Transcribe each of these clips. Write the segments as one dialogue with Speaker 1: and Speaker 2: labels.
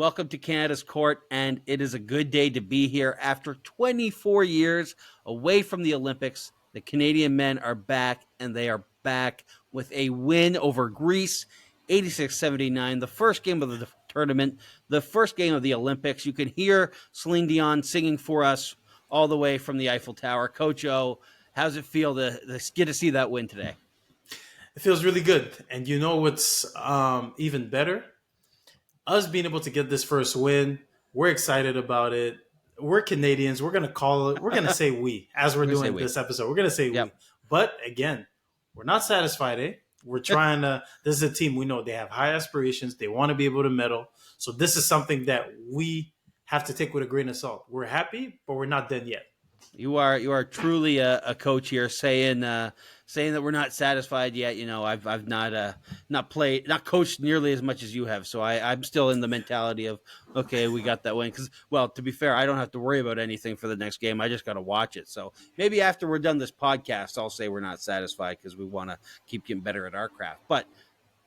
Speaker 1: Welcome to Canada's Court, and it is a good day to be here. After 24 years away from the Olympics, the Canadian men are back, and they are back with a win over Greece, 86-79, the first game of the tournament, the first game of the Olympics. You can hear Celine Dion singing for us all the way from the Eiffel Tower. Coach O, how's it feel to get to see that win today?
Speaker 2: It feels really good. And you know what's even better? Us being able to get this first win. We're excited about it. We're Canadians. We're going to say we as we're doing this episode. We're going to say we. But again, we're not satisfied, eh? We're trying to, this is a team we know they have high aspirations. They want to be able to medal. So this is something that we have to take with a grain of salt. We're happy, but we're not done yet.
Speaker 1: You are truly a coach here, saying that we're not satisfied yet. You know, I've not coached nearly as much as you have, so I'm still in the mentality of, okay, we got that win. Because, well, to be fair, I don't have to worry about anything for the next game. I just got to watch it. So maybe after we're done this podcast, I'll say we're not satisfied because we want to keep getting better at our craft. But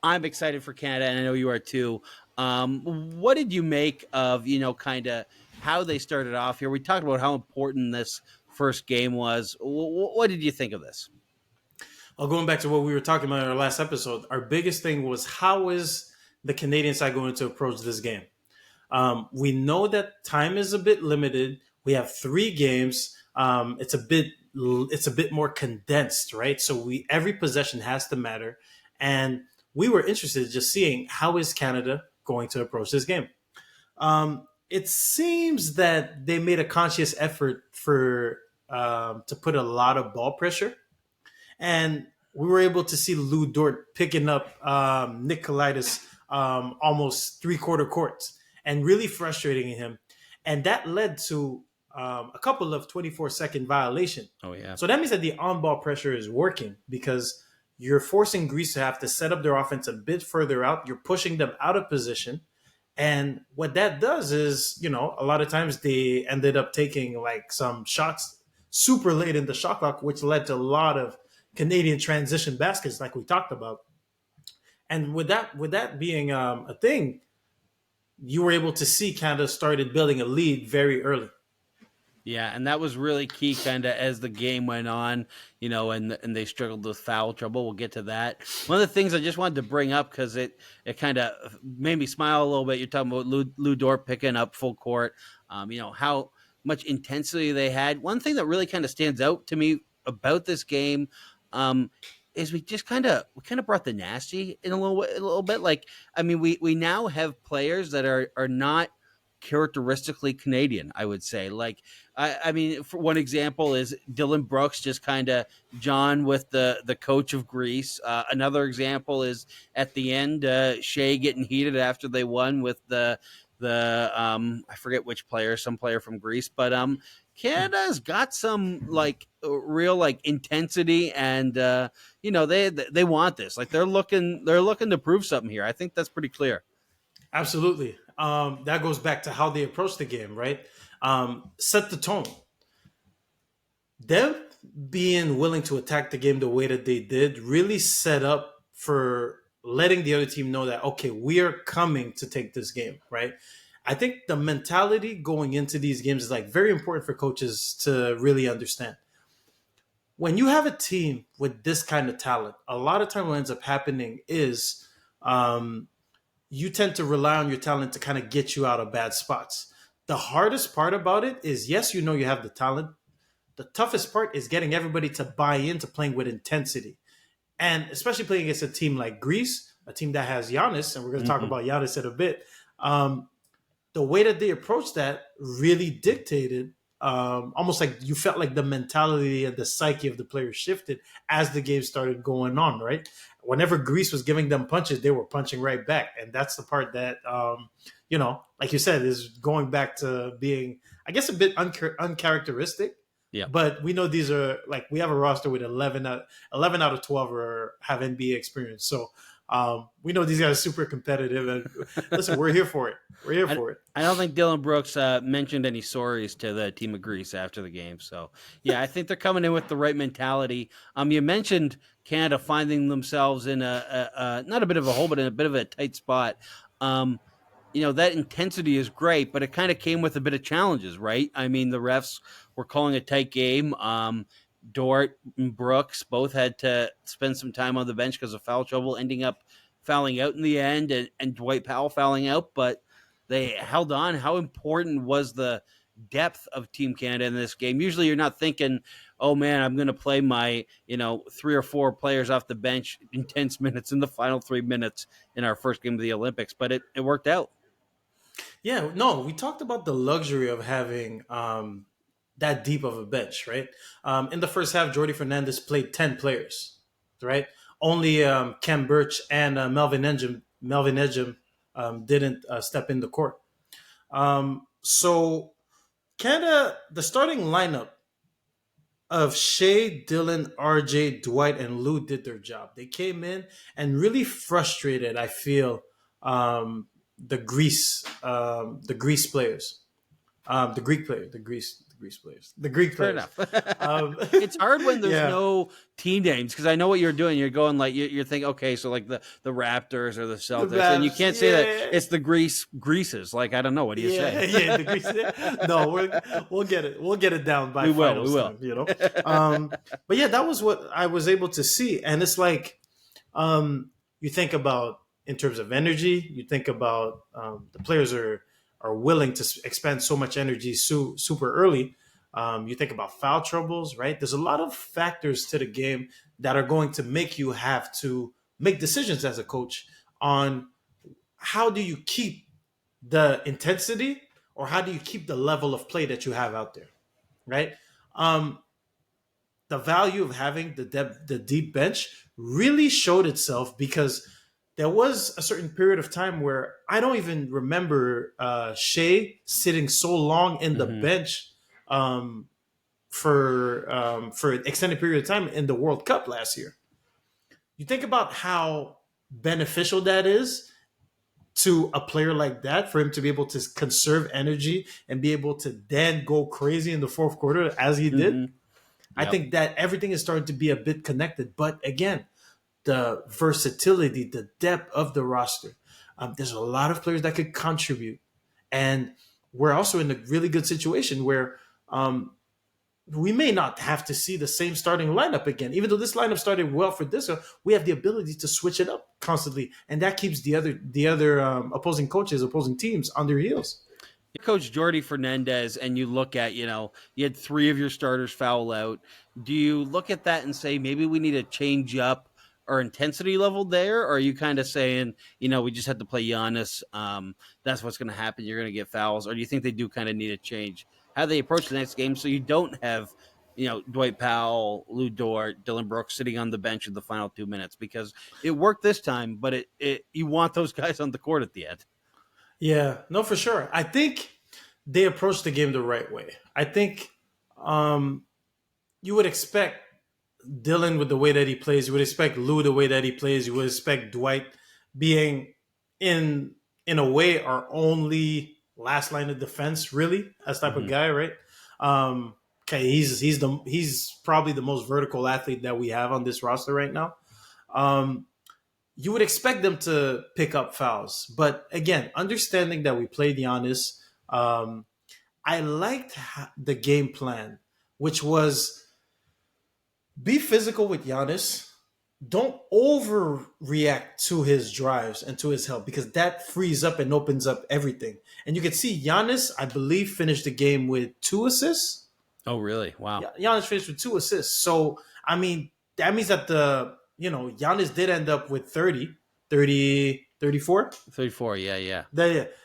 Speaker 1: I'm excited for Canada, and I know you are too. What did you make of, kind of how they started off here? We talked about how important this first game was. What did you think of this?
Speaker 2: Going back to what we were talking about in our last episode, our biggest thing was how is the Canadian side going to approach this game? We know that time is a bit limited. We have 3 games. It's a bit more condensed, right? So every possession has to matter. And we were interested in just seeing how is Canada going to approach this game. It seems that they made a conscious effort to put a lot of ball pressure. And we were able to see Lou Dort picking up Nick Kalidas almost 3/4 courts and really frustrating him. And that led to a couple of 24-second violations.
Speaker 1: Oh, yeah.
Speaker 2: So that means that the on-ball pressure is working because you're forcing Greece to have to set up their offense a bit further out. You're pushing them out of position. And what that does is, a lot of times they ended up taking like some shots super late in the shot clock, which led to a lot of Canadian transition baskets like we talked about. And with that being a thing, you were able to see Canada started building a lead very early.
Speaker 1: Yeah, and that was really key kind of as the game went on, and they struggled with foul trouble. We'll get to that. One of the things I just wanted to bring up because it kind of made me smile a little bit. You're talking about Lou Dort picking up full court, how much intensity they had. One thing that really kind of stands out to me about this game is we just kind of brought the nasty in a little bit. Like, I mean, we now have players that are not characteristically Canadian, I would say. Like, I mean, for one example is Dylan Brooks, just kind of John with the coach of Greece. Another example is at the end, Shai getting heated after they won with the I forget which player, some player from Greece, but Canada's got some like real like intensity, and they want this. Like they're looking to prove something here. I think that's pretty clear.
Speaker 2: Absolutely. That goes back to how they approach the game, right? Set the tone. Them being willing to attack the game the way that they did really set up for letting the other team know that, okay, we are coming to take this game, right? I think the mentality going into these games is like very important for coaches to really understand. When you have a team with this kind of talent, a lot of time what ends up happening is you tend to rely on your talent to kind of get you out of bad spots. The hardest part about it is, yes, you have the talent. The toughest part is getting everybody to buy into playing with intensity. And especially playing against a team like Greece, a team that has Giannis, and we're going to talk about Giannis in a bit. The way that they approached that really dictated, almost like you felt like the mentality and the psyche of the players shifted as the game started going on, right? Whenever Greece was giving them punches, they were punching right back. And that's the part that, like you said, is going back to being, I guess, a bit uncharacteristic.
Speaker 1: Yeah.
Speaker 2: But we know these are, like, we have a roster with 11 out of 12 have NBA experience. So we know these guys are super competitive. And listen, we're here for it.
Speaker 1: I don't think Dylan Brooks mentioned any sorries to the team of Greece after the game. So, yeah, I think they're coming in with the right mentality. You mentioned Canada finding themselves in not a bit of a hole, but in a bit of a tight spot. that intensity is great, but it kind of came with a bit of challenges, right? I mean, the refs were calling a tight game. Dort and Brooks both had to spend some time on the bench because of foul trouble, ending up fouling out in the end, and Dwight Powell fouling out, but they held on. How important was the depth of Team Canada in this game? Usually you're not thinking, oh man, I'm going to play my, 3 or 4 players off the bench intense minutes in the final 3 minutes in our first game of the Olympics, but it worked out.
Speaker 2: Yeah, no, we talked about the luxury of having that deep of a bench, right? In the first half, Jordi Fernandez played 10 players, right? Only Ken Birch and Melvin Ejim didn't step in the court. So Canada, the starting lineup of Shea, Dylan, RJ, Dwight, and Lou did their job. They came in and really frustrated, I feel, the Greece players, the Greek players, the Greek
Speaker 1: Fair
Speaker 2: players.
Speaker 1: enough. It's hard when there's
Speaker 2: Yeah.
Speaker 1: no team names, because I know what you're doing. You're going like you're thinking, okay, so like the Raptors or the Celtics, and you can't say that it's the Greases. Like, I don't know. What do you say?
Speaker 2: Yeah, the Greece. No, we'll get it. We'll get it down by finals. We will. Time, but yeah, that was what I was able to see, and it's like, you think about in terms of energy. You think about the players are willing to expend so much energy super early. You think about foul troubles, right? There's a lot of factors to the game that are going to make you have to make decisions as a coach on how do you keep the intensity or how do you keep the level of play that you have out there, right? The value of having the deep bench really showed itself because there was a certain period of time where I don't even remember Shea sitting so long in the bench for an extended period of time in the World Cup last year. You think about how beneficial that is to a player like that, for him to be able to conserve energy and be able to then go crazy in the fourth quarter as he did. Yep. I think that everything is starting to be a bit connected. But again, the versatility, the depth of the roster. There's a lot of players that could contribute. And we're also in a really good situation where we may not have to see the same starting lineup again. Even though this lineup started well for this, we have the ability to switch it up constantly. And that keeps the other opposing coaches, opposing teams on their heels.
Speaker 1: You coach Jordi Fernandez, and you look at, you had 3 of your starters foul out. Do you look at that and say, maybe we need to change up our intensity level there? Or are you kind of saying, we just have to play Giannis? That's what's going to happen. You're going to get fouls. Or do you think they do kind of need to change how they approach the next game so you don't have, Dwight Powell, Lou Dort, Dylan Brooks sitting on the bench in the final 2 minutes? Because it worked this time, but you want those guys on the court at the end.
Speaker 2: Yeah, no, for sure. I think they approached the game the right way. I think you would expect Dylan with the way that he plays. You would expect Lou the way that he plays. You would expect Dwight being in a way our only last line of defense, really, as type of guy, right? Okay, he's probably the most vertical athlete that we have on this roster right now. You would expect them to pick up fouls. But again, understanding that we played Giannis, I liked the game plan, which was be physical with Giannis. Don't overreact to his drives and to his help because that frees up and opens up everything. And you can see Giannis, I believe, finished the game with 2 assists.
Speaker 1: Oh, really? Wow.
Speaker 2: Giannis finished with 2 assists. So, I mean, that means that Giannis did end up with 34?
Speaker 1: 34, yeah.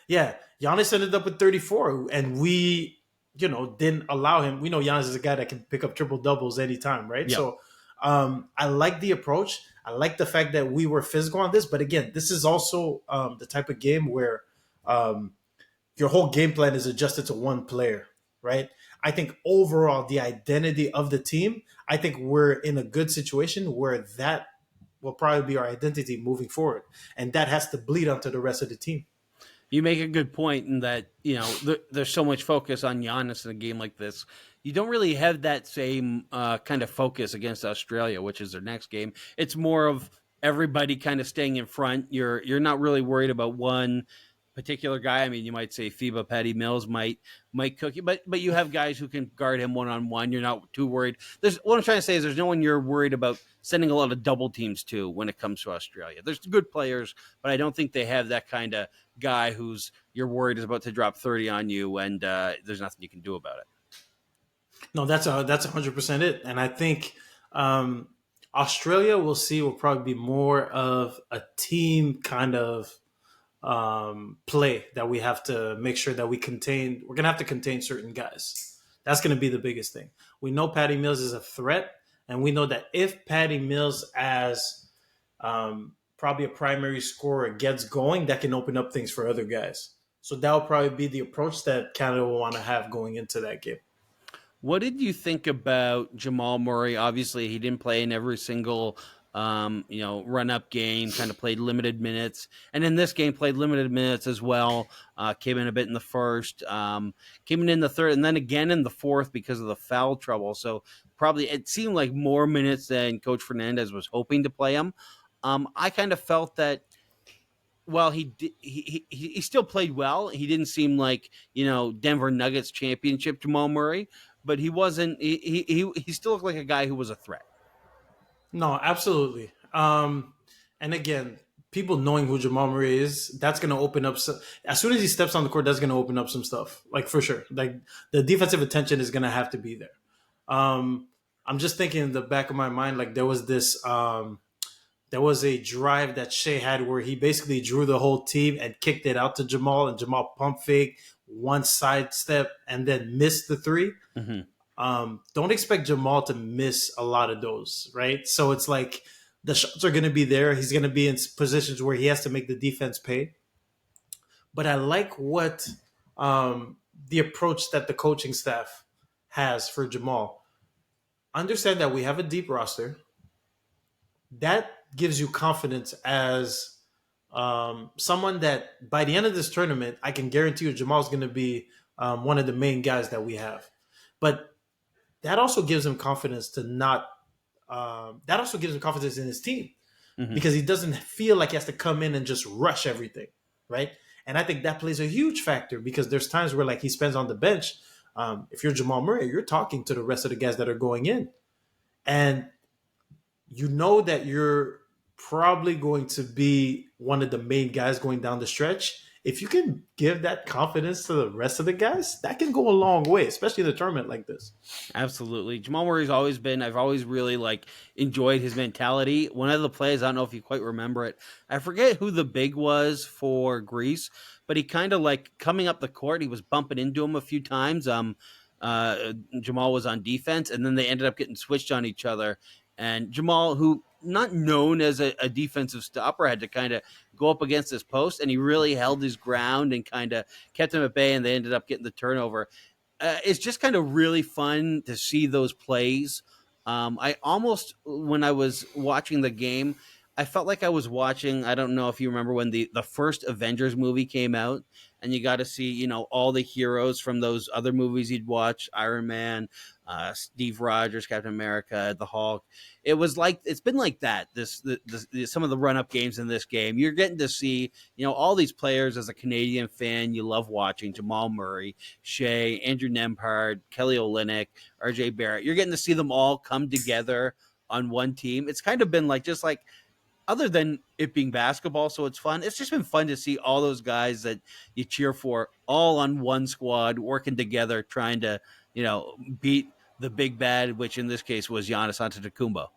Speaker 2: Yeah. Giannis ended up with 34, and we, didn't allow him. We know Giannis is a guy that can pick up triple doubles anytime, right? Yep. So I like the approach. I like the fact that we were physical on this. But again, this is also the type of game where your whole game plan is adjusted to one player, right? I think overall, the identity of the team, I think we're in a good situation where that will probably be our identity moving forward. And that has to bleed onto the rest of the team.
Speaker 1: You make a good point in that, there's so much focus on Giannis in a game like this. You don't really have that same kind of focus against Australia, which is their next game. It's more of everybody kind of staying in front. You're not really worried about one particular guy. I mean, you might say FIBA Patty Mills might cook you, but you have guys who can guard him 1-on-1. You're not too worried. There's what I'm trying to say is there's no one you're worried about sending a lot of double teams to when it comes to Australia. There's good players, but I don't think they have that kind of guy who's you're worried is about to drop 30 on you, and there's nothing you can do about it.
Speaker 2: No, that's 100% it, and I think Australia will probably be more of a team kind of play that we have to make sure that we contain. We're gonna have to contain certain guys. That's gonna be the biggest thing. We know Patty Mills is a threat, and we know that if Patty Mills as probably a primary scorer gets going, that can open up things for other guys. So that will probably be the approach that Canada will want to have going into that game.
Speaker 1: What did you think about Jamal Murray? Obviously, he didn't play in every single run-up game, kind of played limited minutes. And in this game, played limited minutes as well. Came in a bit in the first, came in the third, and then again in the fourth because of the foul trouble. So probably it seemed like more minutes than Coach Fernandez was hoping to play him. I kind of felt that well, he still played well. He didn't seem like Denver Nuggets championship Jamal Murray, but he wasn't. He still looked like a guy who was a threat.
Speaker 2: No, absolutely. And again, people knowing who Jamal Murray is, that's going to open up. As soon as he steps on the court, that's going to open up some stuff, like for sure. Like the defensive attention is going to have to be there. I'm just thinking in the back of my mind, like there was this. There was a drive that Shai had where he basically drew the whole team and kicked it out to Jamal, and Jamal pump fake, one sidestep, and then missed the three.
Speaker 1: Mm-hmm.
Speaker 2: Don't expect Jamal to miss a lot of those, right? So it's like the shots are going to be there. He's going to be in positions where he has to make the defense pay. But I like what the approach that the coaching staff has for Jamal. Understand that we have a deep roster. That gives you confidence as someone that by the end of this tournament, I can guarantee you Jamal's going to be one of the main guys that we have. But that also gives him confidence to not. That also gives him confidence in his team because he doesn't feel like he has to come in and just rush everything, right? And I think that plays a huge factor because there's times where like he spends on the bench. If you're Jamal Murray, you're talking to the rest of the guys that are going in, and you know that you're probably going to be one of the main guys going down the stretch. If you can give that confidence to the rest of the guys, that can go a long way, especially in a tournament like this.
Speaker 1: Absolutely. Jamal Murray's always been, I've always really enjoyed his mentality. One of the plays, I don't know if you quite remember it. I forget who the big was for Greece, but he kind of coming up the court, he was bumping into him a few times. Jamal was on defense, and then they ended up getting switched on each other. And Jamal, who not known as a defensive stopper, had to kind of go up against his post, and he really held his ground and kind of kept him at bay, and they ended up getting the turnover. It's just kind of really fun to see those plays. I almost, when I was watching the game, I felt like I was watching, I don't know if you remember when the first Avengers movie came out, and you got to see, all the heroes from those other movies you'd watch, Iron Man, Steve Rogers, Captain America, the Hulk. It was it's been like that. Some of the run-up games in this game, you're getting to see, all these players as a Canadian fan you love watching. Jamal Murray, Shai, Andrew Nembhard, Kelly Olynyk, RJ Barrett. You're getting to see them all come together on one team. It's kind of been other than it being basketball, so it's fun. It's just been fun to see all those guys that you cheer for all on one squad working together, trying to, beat the big bad, which in this case was Giannis Antetokounmpo.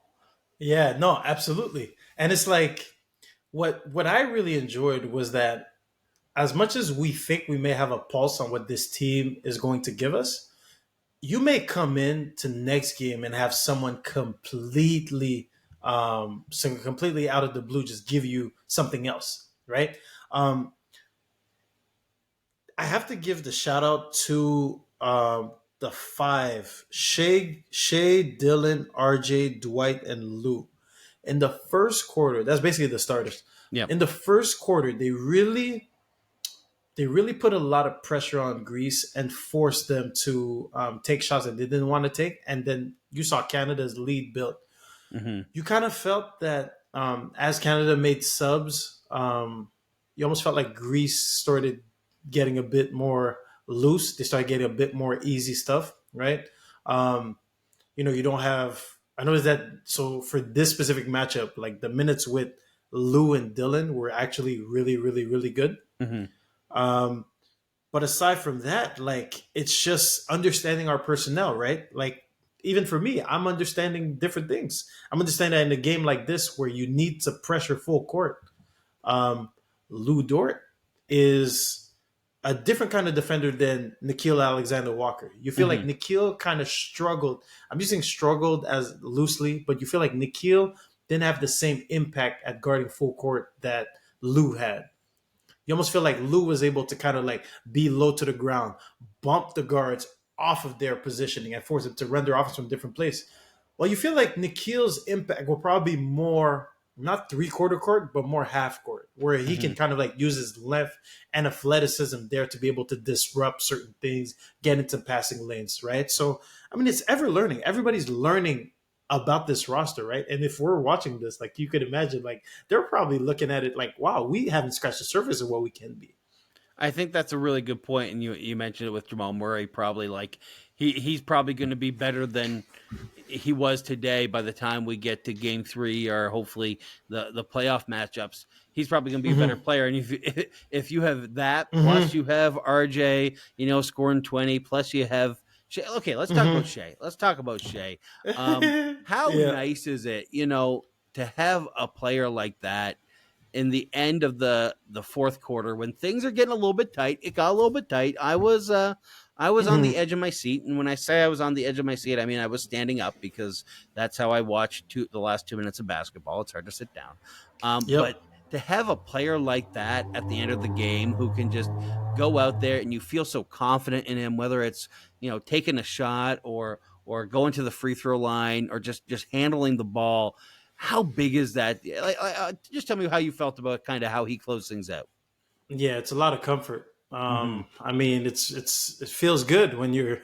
Speaker 2: Yeah, no, absolutely. And it's what I really enjoyed was that as much as we think we may have a pulse on what this team is going to give us, you may come in to next game and have someone completely out of the blue just give you something else, right? I have to give the shout out to the five: Shai, Dylan, RJ, Dwight, and Lou. In the first quarter, that's basically the starters.
Speaker 1: Yeah.
Speaker 2: In the first quarter, they really put a lot of pressure on Greece and forced them to take shots that they didn't want to take. And then you saw Canada's lead built. Mm-hmm. You kind of felt that as Canada made subs, you almost felt like Greece started getting a bit more loose. They started getting a bit more easy stuff, right? Um, you don't have. I noticed that. So for this specific matchup, like the minutes with Lou and Dylan were actually really, really, really good.
Speaker 1: Mm-hmm.
Speaker 2: Um, but aside from that, like it's just understanding our personnel, right? Like even for me, I'm understanding different things. I'm understanding that in a game like this where you need to pressure full court, um, Lou Dort is a different kind of defender than Nikhil Alexander Walker. You feel like
Speaker 1: Mm-hmm.
Speaker 2: Nikhil kind of struggled. I'm using struggled as loosely, but you feel like Nikhil didn't have the same impact at guarding full court that Lou had. You almost feel like Lou was able to kind of like be low to the ground, bump the guards off of their positioning and force them to run their offense from a different place. Well, you feel like Nikhil's impact will probably be more not 3/4 court, but more half court, where he
Speaker 1: Mm-hmm.
Speaker 2: can kind of like use his length and athleticism there to be able to disrupt certain things, get into passing lanes, right? So, I mean, it's ever learning. Everybody's learning about this roster, right? And if we're watching this, like you could imagine, like they're probably looking at it like, wow, we haven't scratched the surface of what we can be.
Speaker 1: I think that's a really good point, and you mentioned it with Jamal Murray. Probably like he's probably going to be better than he was today by the time we get to Game 3 or hopefully the playoff matchups. He's probably going to be a better
Speaker 2: Mm-hmm.
Speaker 1: player, and if you have that plus
Speaker 2: Mm-hmm.
Speaker 1: you have RJ, scoring 20, plus you have Shai. Okay, let's talk about
Speaker 2: Mm-hmm.
Speaker 1: Shai. Let's talk about Shai. How
Speaker 2: Yeah.
Speaker 1: nice is it, to have a player like that in the end of the fourth quarter when things are getting a little bit tight. It got a little bit tight. I was on the
Speaker 2: Mm-hmm.
Speaker 1: edge of my seat, and when I say I was on the edge of my seat, I mean I was standing up because that's how I watched the last 2 minutes of basketball. It's hard to sit down,
Speaker 2: Yep.
Speaker 1: but to have a player like that at the end of the game who can just go out there and you feel so confident in him, whether it's taking a shot or going to the free throw line or just handling the ball. How big is that? Just tell me how you felt about kind of how he closed things out.
Speaker 2: Yeah, it's a lot of comfort.
Speaker 1: Mm-hmm.
Speaker 2: I mean, it feels good when you're.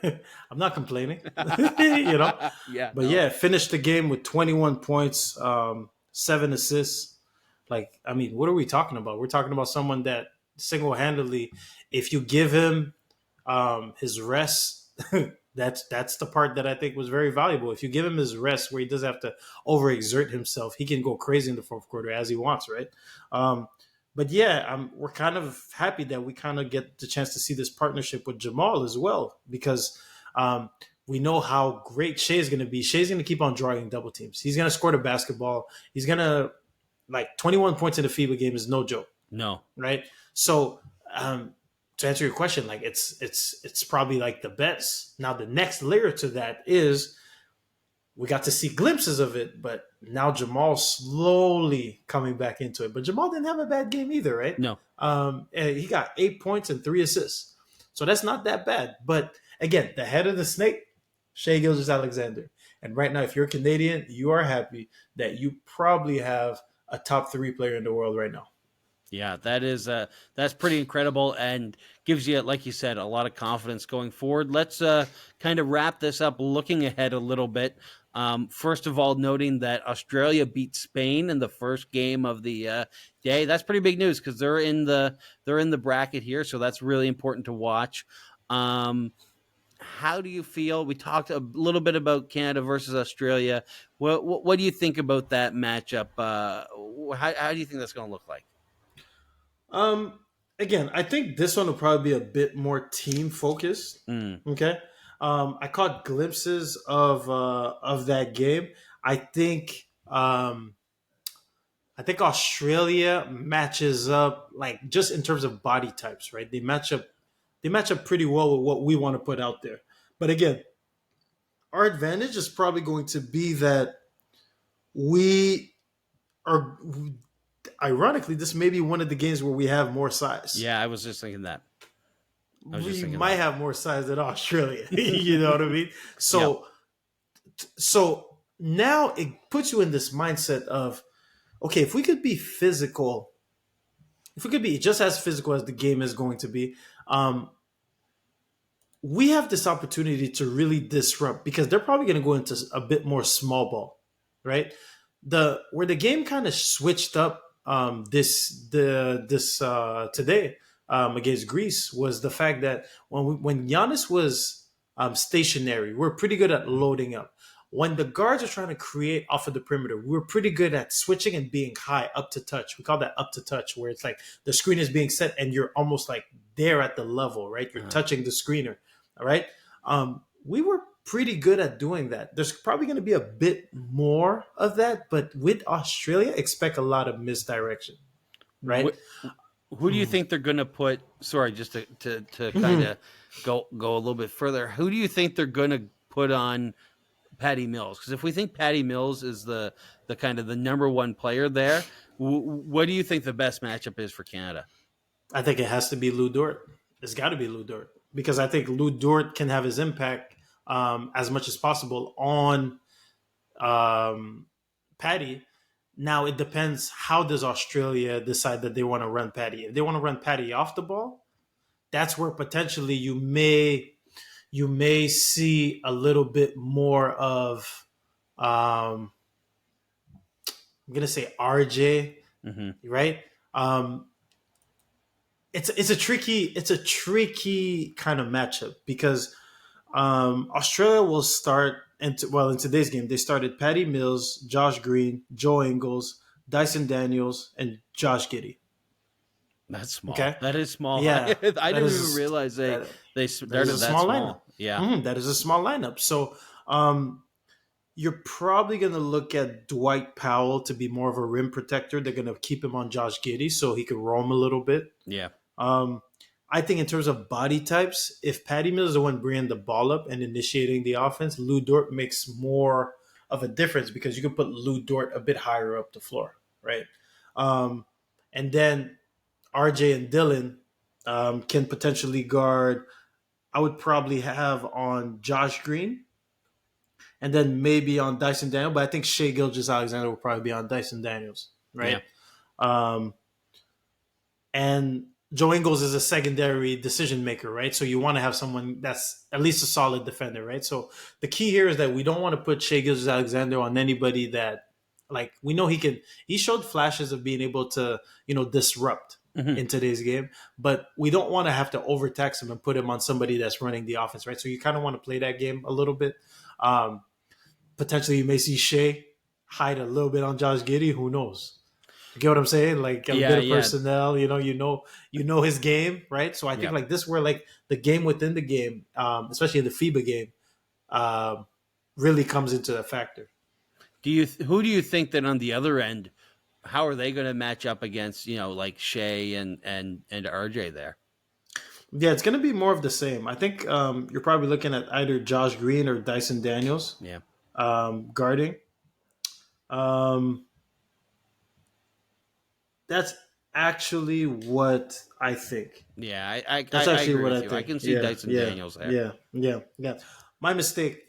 Speaker 2: I'm not complaining,
Speaker 1: Yeah,
Speaker 2: but
Speaker 1: no,
Speaker 2: yeah, finished the game with 21 points, 7 assists. Like, I mean, what are we talking about? We're talking about someone that single handedly, if you give him his rest, that's the part that I think was very valuable. If you give him his rest, where he doesn't have to overexert himself, he can go crazy in the fourth quarter as he wants, right? Um, but yeah, we're kind of happy that we kind of get the chance to see this partnership with Jamal as well, because we know how great Shea is going to be. Shea's going to keep on drawing double teams. He's going to score the basketball. He's going to, like, 21 points in the FIBA game is no joke,
Speaker 1: no.
Speaker 2: right? So to answer your question, like it's probably like the best. Now the next layer to that is we got to see glimpses of it, but now Jamal's slowly coming back into it. But Jamal didn't have a bad game either, right?
Speaker 1: No.
Speaker 2: And he got 8 points and 3 assists, so that's not that bad. But again, the head of the snake, Shai Gilgeous-Alexander. And right now, if you're Canadian, you are happy that you probably have a top 3 player in the world right now.
Speaker 1: Yeah, that's pretty incredible and gives you, like you said, a lot of confidence going forward. Let's kind of wrap this up, looking ahead a little bit. First of all, noting that Australia beat Spain in the first game of the day. That's pretty big news because they're in the bracket here, so that's really important to watch. How do you feel? We talked a little bit about Canada versus Australia. What do you think about that matchup? How do you think that's going to look like?
Speaker 2: Um, Again, I think this one will probably be a bit more team focused.
Speaker 1: Mm.
Speaker 2: Okay. I caught glimpses of that game. I think Australia matches up, like, just in terms of body types, right? They match up pretty well with what we want to put out there. But again, our advantage is probably going to be that we are, ironically, this may be one of the games where we have more size.
Speaker 1: Yeah, I was just thinking that.
Speaker 2: We might have more size than Australia. You know what I mean? So,
Speaker 1: Yep.
Speaker 2: so now it puts you in this mindset of, okay, if we could be physical, if we could be just as physical as the game is going to be, we have this opportunity to really disrupt, because they're probably going to go into a bit more small ball, right? Where the game kind of switched up this today against Greece was the fact that when Giannis was stationary, we're pretty good at loading up. When the guards are trying to create off of the perimeter, we're pretty good at switching and being high up to touch. We call that up to touch, where it's like the screen is being set and you're almost like there at the level, right? You're touching the screener, all right? We were pretty good at doing that. There's probably going to be a bit more of that, but with Australia, expect a lot of misdirection, right?
Speaker 1: Who do you think they're going to put? Sorry, just to kind of go a little bit further. Who do you think they're going to put on Patty Mills? Because if we think Patty Mills is the kind of the number one player there, what do you think the best matchup is for Canada?
Speaker 2: I think it has to be Lou Dort. It's got to be Lou Dort because I think Lou Dort can have his impact as much as possible on Patty. Now it depends. How does Australia decide that they want to run Patty? If they want to run Patty off the ball, that's where potentially you may see a little bit more of I'm gonna say RJ, right? It's a tricky kind of matchup because Australia will start in today's game they started Patty Mills, Josh Green, Joe Ingles, Dyson Daniels, and Josh Giddey.
Speaker 1: That's small.
Speaker 2: Okay,
Speaker 1: that is small.
Speaker 2: Yeah,
Speaker 1: I didn't even realize they're
Speaker 2: a small lineup.
Speaker 1: Yeah,
Speaker 2: that is a small lineup. So you're probably going to look at Dwight Powell to be more of a rim protector. They're going to keep him on Josh Giddey so he can roam a little bit.
Speaker 1: Yeah.
Speaker 2: I think in terms of body types, if Patty Mills is the one bringing the ball up and initiating the offense, Lou Dort makes more of a difference because you can put Lou Dort a bit higher up the floor, right? And then RJ and Dylan can potentially guard. I would probably have on Josh Green and then maybe on Dyson Daniels, but I think Shai Gilgeous-Alexander will probably be on Dyson Daniels, right? Yeah. And Joe Ingles is a secondary decision maker, right? So you want to have someone that's at least a solid defender, right? So the key here is that we don't want to put Shai Gilgeous-Alexander on anybody that, like, we know he showed flashes of being able to, disrupt in today's game, but we don't want to have to overtax him and put him on somebody that's running the offense, right? So you kind of want to play that game a little bit. Potentially you may see Shai hide a little bit on Josh Giddey. Who knows? You get what I'm saying? Like a bit of personnel, you know his game, right? So I think like this, where like the game within the game, especially in the FIBA game, really comes into a factor.
Speaker 1: Who do you think that on the other end, how are they going to match up against like Shai and RJ there?
Speaker 2: Yeah, it's going to be more of the same. I think you're probably looking at either Josh Green or Dyson Daniels.
Speaker 1: Yeah,
Speaker 2: guarding. That's actually what I think.
Speaker 1: Yeah,
Speaker 2: that's actually what I think.
Speaker 1: I can see Dyson Daniels there.
Speaker 2: Yeah. My mistake.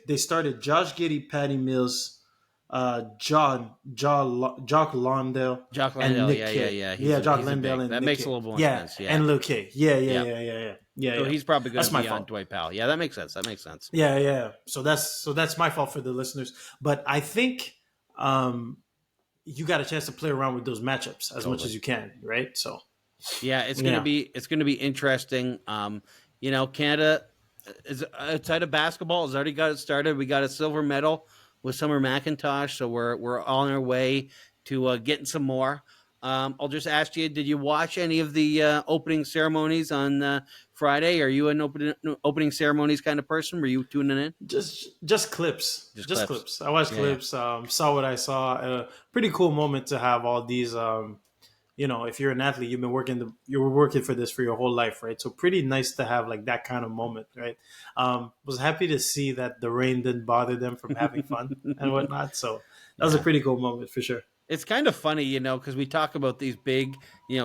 Speaker 2: They started Josh Giddey, Patty Mills, Jock Landale.
Speaker 1: Jock Landale, yeah.
Speaker 2: Jock Landale, and
Speaker 1: that
Speaker 2: Nick
Speaker 1: makes
Speaker 2: Kidd.
Speaker 1: a little more sense. Yeah,
Speaker 2: and Luke K. Yeah.
Speaker 1: So he's probably going to be on
Speaker 2: fault.
Speaker 1: Dwight Powell. Yeah, that makes sense.
Speaker 2: Yeah. So that's my fault for the listeners. But I think you got a chance to play around with those matchups as much as you can, right? So
Speaker 1: yeah, it's going to be interesting. Canada is outside of basketball has already got it started. We got a silver medal with Summer McIntosh, so we're on our way to getting some more. I'll just ask you: did you watch any of the opening ceremonies on Friday? Are you an opening ceremonies kind of person? Were you tuning in?
Speaker 2: Just clips. Just clips. I watched clips. Saw what I saw. Pretty cool moment to have all these. If you're an athlete, you were working for this for your whole life, right? So pretty nice to have like that kind of moment, right? Was happy to see that the rain didn't bother them from having fun and whatnot. So that was a pretty cool moment for sure.
Speaker 1: It's kind of funny, because we talk about these big,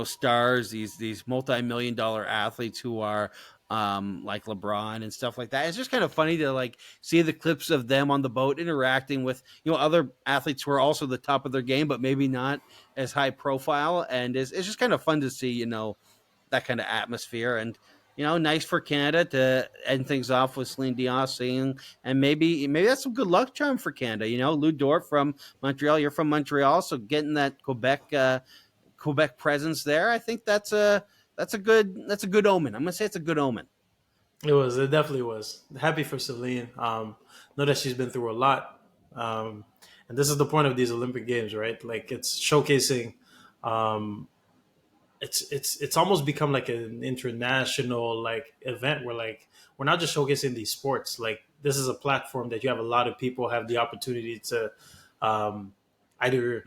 Speaker 1: stars, these multi-million-dollar athletes who are like LeBron and stuff like that. It's just kind of funny to like see the clips of them on the boat interacting with, other athletes who are also the top of their game, but maybe not as high profile. And it's just kind of fun to see, that kind of atmosphere. And nice for Canada to end things off with Celine Dion singing, and maybe that's some good luck charm for Canada. Lou Dort from Montreal, you're from Montreal, so getting that Quebec presence there, I think that's a good omen. I'm gonna say it's a good omen.
Speaker 2: It was. It definitely was. Happy for Celine. Know that she's been through a lot, and this is the point of these Olympic Games, right? Like it's showcasing. Um, it's almost become like an international like event where like we're not just showcasing these sports. Like this is a platform that you have a lot of people have the opportunity to um, either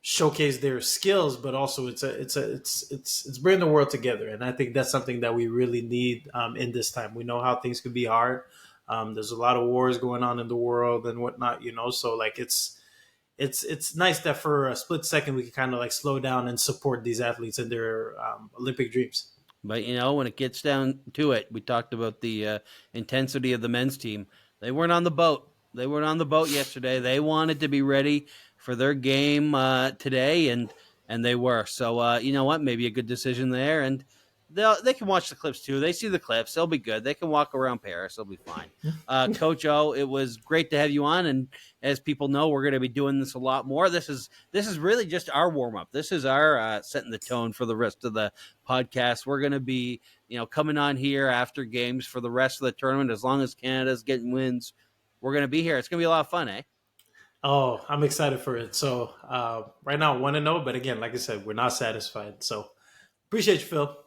Speaker 2: showcase their skills, but also it's bringing the world together, and I think that's something that we really need in this time. We know how things can be hard. There's a lot of wars going on in the world and whatnot, so like it's nice that for a split second we can kind of like slow down and support these athletes and their Olympic dreams.
Speaker 1: But when it gets down to it, we talked about the intensity of the men's team. They weren't on the boat. They weren't on the boat yesterday. They wanted to be ready for their game today, and they were. So you know what? Maybe a good decision there, and they can watch the clips too. They see the clips. They'll be good. They can walk around Paris. They'll be fine. Coach O, it was great to have you on, and as people know, we're going to be doing this a lot more. This is really just our warm up. This is our setting the tone for the rest of the podcast. We're going to be coming on here after games for the rest of the tournament. As long as Canada's getting wins, we're going to be here. It's going to be a lot of fun, eh?
Speaker 2: Oh, I'm excited for it. So right now, I want to know, but again, like I said, we're not satisfied. So appreciate you, Phil.